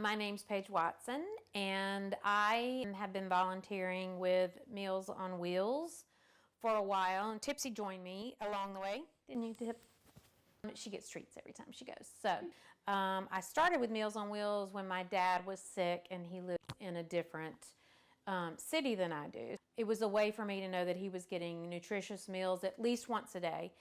My name's Paige Watson, and I have been volunteering with Meals on Wheels for a while, and Tipsy joined me along the way. Didn't you, Tip? She gets treats every time she goes. So I started with Meals on Wheels when my dad was sick and he lived in a different city than I do. It was a way for me to know that he was getting nutritious meals at least once a day,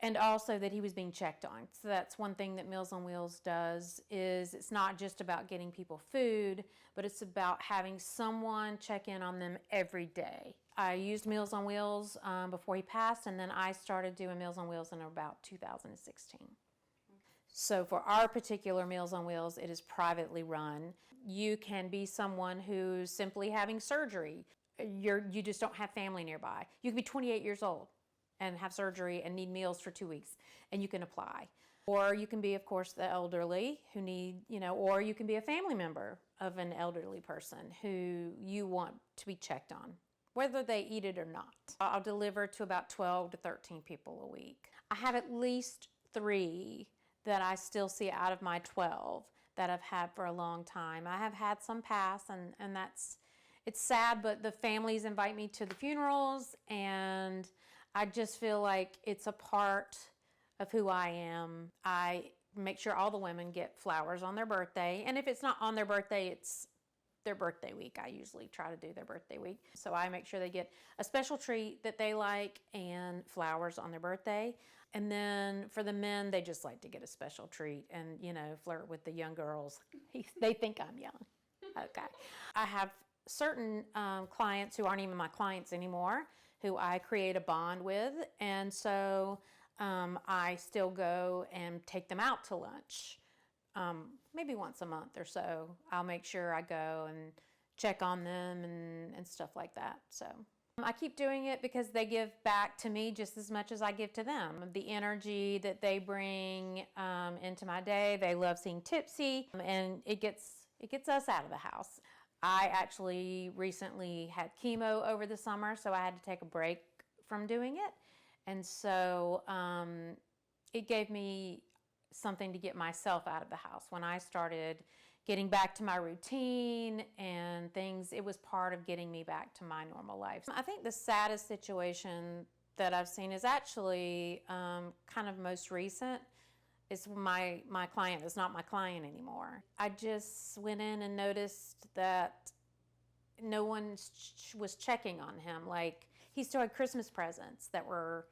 and also that he was being checked on. So that's one thing that Meals on Wheels does, is it's not just about getting people food, but it's about having someone check in on them every day. I used Meals on Wheels before he passed, and then I started doing Meals on Wheels in about 2016. So for our particular Meals on Wheels, it is privately run. You can be someone who's simply having surgery. You just don't have family nearby. You can be 28 years old and have surgery and need meals for 2 weeks, and you can apply. Or you can be, of course, the elderly who need, or you can be a family member of an elderly person who you want to be checked on, whether they eat it or not. I'll deliver to about 12 to 13 people a week. I have at least 3 that I still see out of my 12 that I've had for a long time. I have had some pass, and it's sad, but the families invite me to the funerals, and I just feel like it's a part of who I am. I make sure all the women get flowers on their birthday, and if it's not on their birthday, it's their birthday week. I usually try to do their birthday week. So I make sure they get a special treat that they like and flowers on their birthday. And then for the men, they just like to get a special treat and, flirt with the young girls. They think I'm young. Okay. I have certain clients who aren't even my clients anymore, who I create a bond with. And so I still go and take them out to lunch. Maybe once a month or so. I'll make sure I go and check on them and stuff like that. So I keep doing it because they give back to me just as much as I give to them. The energy that they bring into my day. They love seeing Tipsy, and it gets us out of the house. I actually recently had chemo over the summer, so I had to take a break from doing it. And so it gave me something to get myself out of the house. When I started getting back to my routine and things, it was part of getting me back to my normal life. I think the saddest situation that I've seen is actually kind of most recent. It's my client is not my client anymore. I just went in and noticed that no one was checking on him. Like, he still had Christmas presents that were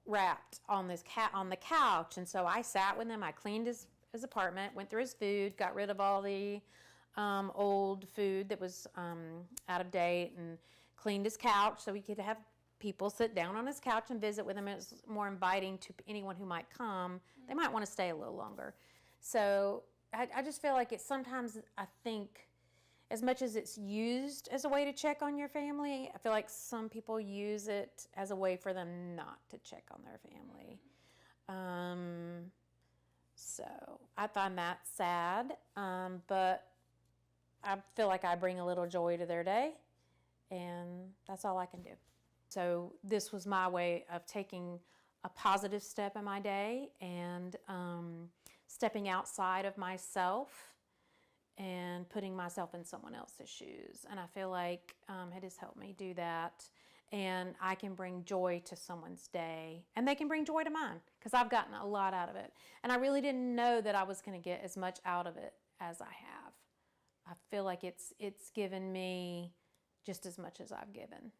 wrapped on the couch, and so I sat with him. I cleaned his apartment, went through his food, got rid of all the old food that was out of date, and cleaned his couch so he could have people sit down on his couch and visit with him. It was more inviting to anyone who might come. They might want to stay a little longer. So I just feel like sometimes I think, as much as it's used as a way to check on your family, I feel like some people use it as a way for them not to check on their family. So I find that sad, but I feel like I bring a little joy to their day, and that's all I can do. So this was my way of taking a positive step in my day and stepping outside of myself and putting myself in someone else's shoes. And I feel like it has helped me do that. And I can bring joy to someone's day, and they can bring joy to mine, because I've gotten a lot out of it. And I really didn't know that I was going to get as much out of it as I have. I feel like it's given me just as much as I've given.